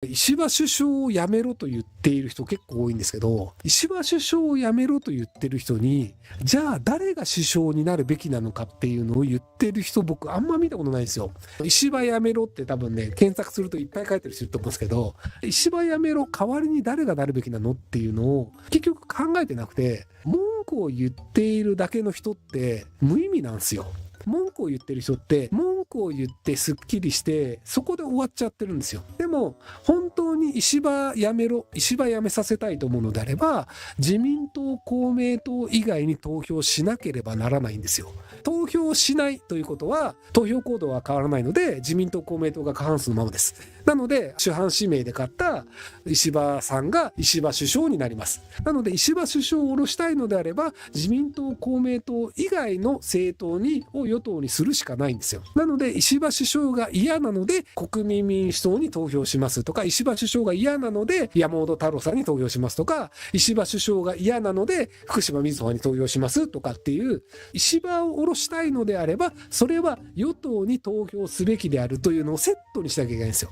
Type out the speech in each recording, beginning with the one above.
石破首相を辞めろと言っている人結構多いんですけど、石破首相を辞めろと言ってる人に、じゃあ誰が首相になるべきなのかっていうのを言ってる人、僕あんま見たことないんですよ。石破辞めろって多分ね、検索するといっぱい書いてる人いると思うんですけど、石破辞めろ、代わりに誰がなるべきなのっていうのを結局考えてなくて、文句を言っているだけの人って無意味なんですよ。文句を言ってる人って文句を言ってすっきりしてそこで終わっちゃってるんですよ。でも本当に石破やめろ、石破やめさせたいと思うのであれば、自民党公明党以外に投票しなければならないんですよ。投票しないということは投票行動は変わらないので、自民党公明党が過半数のままです。なので主犯指名で勝った石破さんが石破首相になります。なので石破首相を下ろしたいのであれば、自民党公明党以外の政党を与党にするしかないんですよ。なので石破首相が嫌なので国民民主党に投票しますとか、石破首相が嫌なので山本太郎さんに投票しますとか、石破首相が嫌なので福島みずほに投票しますとかっていう、石破を下ろしたいのであればそれは与党に投票すべきであるというのをセットにしなきゃいけないんですよ。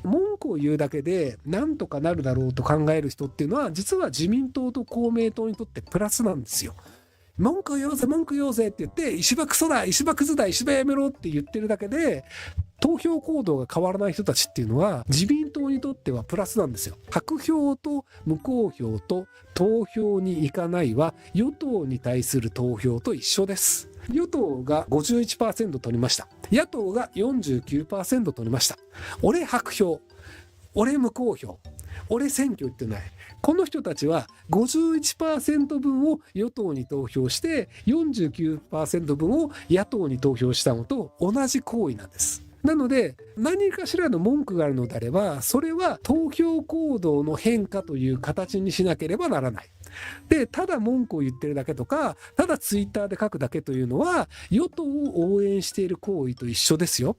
文句を言うだけでなんとかなるだろうと考える人っていうのは、実は自民党と公明党にとってプラスなんですよ。文句言おうぜ文句言おうぜって言って、石破クソだ石破クズだ石破やめろって言ってるだけで投票行動が変わらない人たちっていうのは、自民党にとってはプラスなんですよ。白票と無効票と投票に行かないは与党に対する投票と一緒です。与党が 51% 取りました。野党が 49% 取りました。俺白票、俺無効票、俺選挙行ってない。この人たちは 51% 分を与党に投票して 49% 分を野党に投票したのと同じ行為なんです。なので何かしらの文句があるのであれば、それは投票行動の変化という形にしなければならない。で、ただ文句を言ってるだけとか、ただツイッターで書くだけというのは与党を応援している行為と一緒ですよ。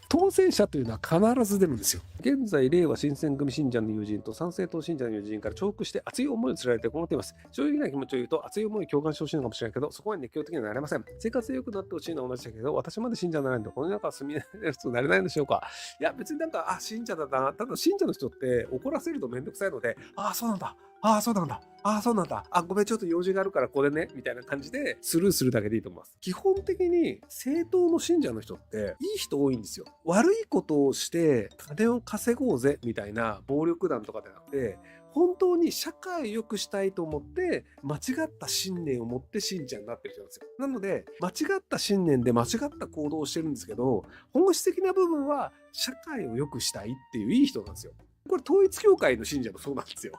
当選者というのは必ず出るんですよ。現在、令和新選組信者の友人と参政党信者の友人から重複して熱い思いをつられてこもっています。正直な気持ちを言うと、熱い思いを共感してほしいのかもしれないけど、そこは熱狂的にはなれません。生活で良くなってほしいのは同じだけど、私まで信者にならないと、この中は住みやすくなれないのでしょうか。いや、別になんか、信者だな。ただ、信者の人って怒らせるとめんどくさいので、そうなんだ。そうなんだ。そうなんだ。ごめん、ちょっと用事があるからこれね。みたいな感じでスルーするだけでいいと思います。基本的に政党の信者の人っていい人多いんですよ。悪いことをして金を稼ごうぜみたいな暴力団とかでなくて、本当に社会を良くしたいと思って間違った信念を持って信者になってる人なんですよ。なので間違った信念で間違った行動をしてるんですけど、本質的な部分は社会を良くしたいっていういい人なんですよ。これ統一教会の信者もそうなんですよ。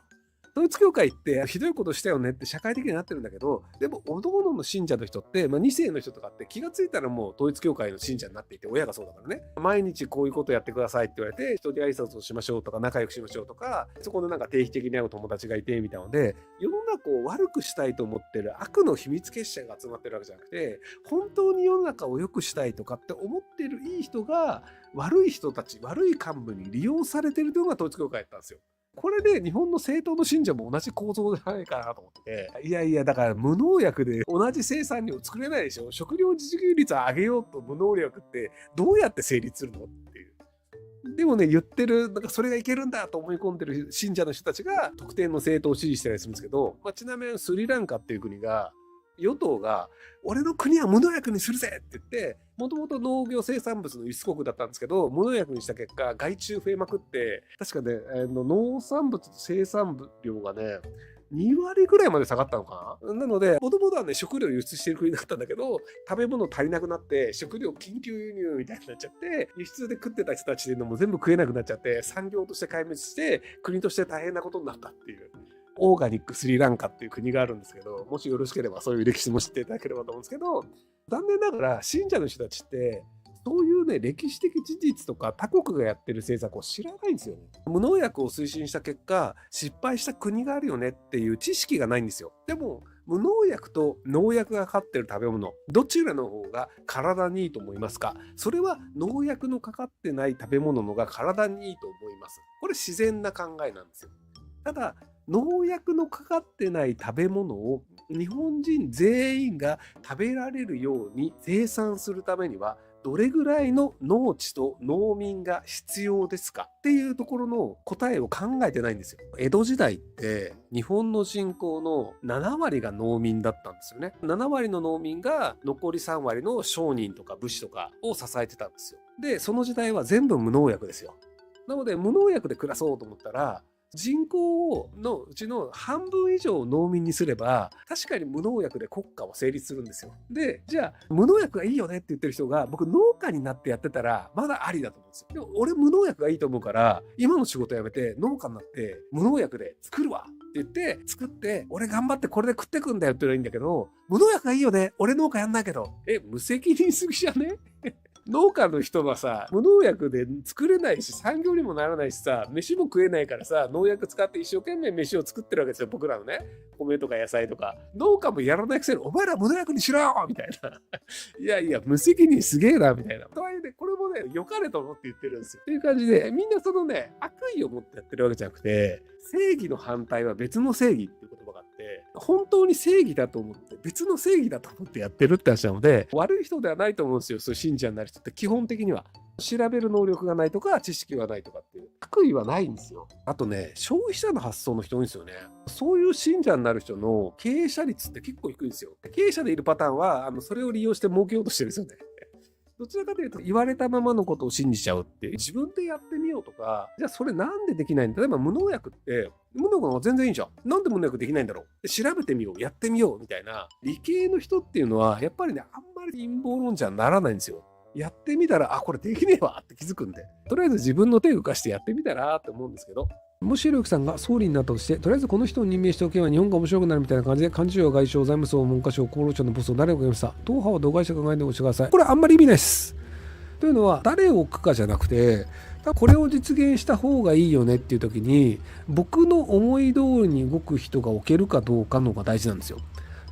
統一教会ってひどいことしたよねって社会的になってるんだけど、でもおのおのの信者の人って、2世の人とかって気がついたらもう統一教会の信者になっていて、親がそうだからね、毎日こういうことやってくださいって言われて、人に挨拶をしましょうとか仲良くしましょうとか、そこでなんか定期的に会う友達がいてみたいなので、世の中を悪くしたいと思ってる悪の秘密結社が集まってるわけじゃなくて、本当に世の中を良くしたいとかって思ってるいい人が悪い人たち、悪い幹部に利用されてるのが統一教会だったんですよ。これで日本の政党の信者も同じ構造じゃないかなと思って、いやいや、だから無農薬で同じ生産量作れないでしょ。食料自給率を上げようと無農薬ってどうやって成立するのっていう。でもね、言ってる、なんかそれがいけるんだと思い込んでる信者の人たちが特定の政党を支持したりするんですけど、ちなみにスリランカっていう国が、与党が俺の国は無農薬にするぜって言って、もともと農業生産物の輸出国だったんですけど、無農薬にした結果害虫増えまくって、確かね、農産物と生産量がね2割ぐらいまで下がったのかな。なのでもともとはね食料輸出してる国だったんだけど、食べ物足りなくなって食料緊急輸入みたいになっちゃって、輸出で食ってた人たちっていうのも全部食えなくなっちゃって、産業として壊滅して国として大変なことになったっていう。オーガニックスリランカっていう国があるんですけど、もしよろしければそういう歴史も知っていただければと思うんですけど、残念ながら信者の人たちってそういうね歴史的事実とか他国がやってる政策を知らないんですよね。無農薬を推進した結果失敗した国があるよねっていう知識がないんですよ。でも無農薬と農薬がかかってる食べ物、どちらの方が体にいいと思いますか？それは農薬のかかってない食べ物のが体にいいと思います。これ自然な考えなんですよ。ただ農薬のかかってない食べ物を日本人全員が食べられるように生産するためにはどれぐらいの農地と農民が必要ですかっていうところの答えを考えてないんですよ。江戸時代って日本の人口の7割が農民だったんですよね。7割の農民が残り3割の商人とか武士とかを支えてたんですよ。で、その時代は全部無農薬ですよ。なので無農薬で暮らそうと思ったら、人口のうちの半分以上を農民にすれば、確かに無農薬で国家は成立するんですよ。で、じゃあ、無農薬がいいよねって言ってる人が、僕農家になってやってたら、まだありだと思うんですよ。でも俺無農薬がいいと思うから、今の仕事辞めて農家になって無農薬で作るわって言って、作って、俺頑張ってこれで食ってくんだよって言うのはいいんだけど、無農薬がいいよね、俺農家やんないけど、無責任すぎじゃね農家の人はさ、無農薬で作れないし、産業にもならないしさ、飯も食えないからさ、農薬使って一生懸命飯を作ってるわけですよ、僕らのね。米とか野菜とか。農家もやらないくせに、お前ら無農薬にしろよみたいな。いやいや、無責任すげえな、みたいな。とはいえね、これもね、良かれと思って言ってるんですよ。っていう感じで、みんなそのね、悪意を持ってやってるわけじゃなくて、正義の反対は別の正義っていう言葉があって、本当に正義だと思って、別の正義だと思ってやってるって話なので、悪い人ではないと思うんですよ、そういう信者になる人って基本的には。調べる能力がないとか、知識がないとかっていう。悪意はないんですよ。あとね、消費者の発想の人多いんですよね。そういう信者になる人の経営者率って結構低いんですよ。経営者でいるパターンは、それを利用して儲けようとしてるんですよね。どちらかというと言われたままのことを信じちゃうっていう。自分でやってみようとか、じゃあそれなんでできないんだ。例えば無農薬って、無農薬は全然いいじゃん。なんで無農薬できないんだろう。で調べてみよう、やってみようみたいな。理系の人っていうのは、やっぱりね、あんまり陰謀論者にならないんですよ。やってみたら、あ、これできねえわって気づくんで。とりあえず自分の手を動かしてやってみたらって思うんですけど。もしひろゆきさんが総理になったとして、とりあえずこの人を任命しておけば日本が面白くなるみたいな感じで、幹事長、外相、財務省、文科省、厚労省のボスを誰をかけました。党派は度外視考えておしてください。これあんまり意味ないです。というのは、誰を置くかじゃなくて、これを実現した方がいいよねっていう時に、僕の思い通りに動く人が置けるかどうかの方が大事なんですよ。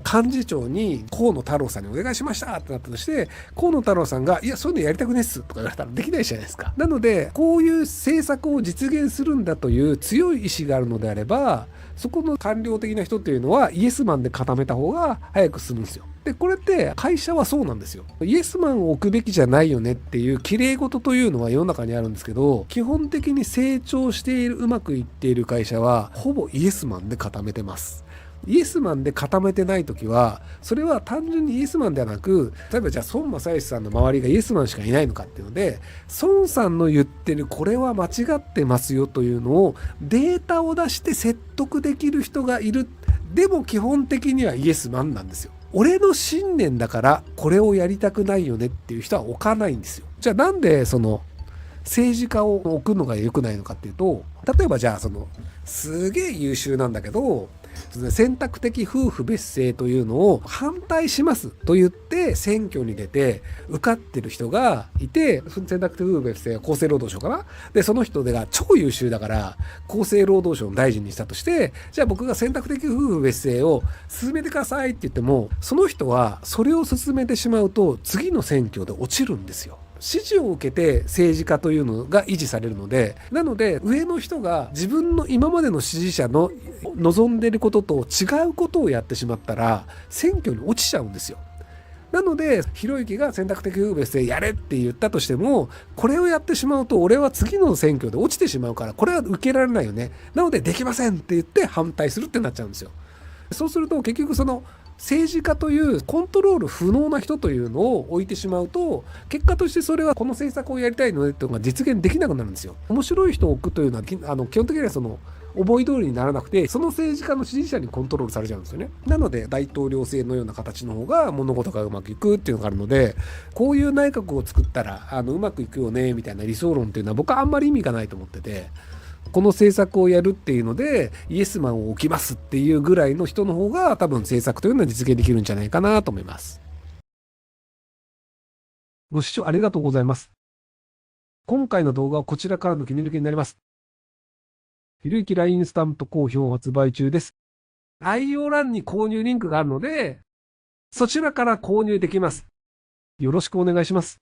幹事長に河野太郎さんにお願いしましたってなったとして、河野太郎さんが、いや、そういうのやりたくねっすとか言われたらできないじゃないですか。なので、こういう政策を実現するんだという強い意志があるのであれば、そこの官僚的な人っていうのはイエスマンで固めた方が早く進むんですよ。で、これって会社はそうなんですよ。イエスマンを置くべきじゃないよねっていう綺麗事というのは世の中にあるんですけど、基本的に成長している、うまくいっている会社は、ほぼイエスマンで固めてます。イエスマンで固めてないときは、それは単純にイエスマンではなく、例えばじゃあ孫正義さんの周りがイエスマンしかいないのかっていうので、孫さんの言ってるこれは間違ってますよというのをデータを出して説得できる人がいる。でも基本的にはイエスマンなんですよ。俺の信念だからこれをやりたくないよねっていう人は置かないんですよ。じゃあなんでその政治家を置くのが良くないのかっていうと、例えばじゃあすげえ優秀なんだけど、選択的夫婦別姓というのを反対しますと言って選挙に出て受かってる人がいて、選択的夫婦別姓は厚生労働省かな。で、その人が超優秀だから厚生労働省の大臣にしたとして、じゃあ僕が選択的夫婦別姓を進めてくださいって言っても、その人はそれを進めてしまうと次の選挙で落ちるんですよ。支持を受けて政治家というのが維持されるので、なので上の人が自分の今までの支持者の望んでいることと違うことをやってしまったら選挙に落ちちゃうんですよ。なのでひろゆきが選択的夫婦別姓やれって言ったとしても、これをやってしまうと俺は次の選挙で落ちてしまうから、これは受けられないよね。なのでできませんって言って反対するってなっちゃうんですよ。そうすると結局政治家というコントロール不能な人というのを置いてしまうと、結果としてそれはこの政策をやりたいのでというのが実現できなくなるんですよ。面白い人を置くというのは基本的には思い通りにならなくて、その政治家の支持者にコントロールされちゃうんですよね。なので大統領制のような形の方が物事がうまくいくっていうのがあるので、こういう内閣を作ったらうまくいくよねみたいな理想論っていうのは僕はあんまり意味がないと思ってて、この政策をやるっていうのでイエスマンを置きますっていうぐらいの人の方が多分政策というのは実現できるんじゃないかなと思います。ご視聴ありがとうございます。今回の動画はこちらからの切り抜きになります。ひろゆき LINE スタンプ好評発売中です。概要欄に購入リンクがあるので、そちらから購入できます。よろしくお願いします。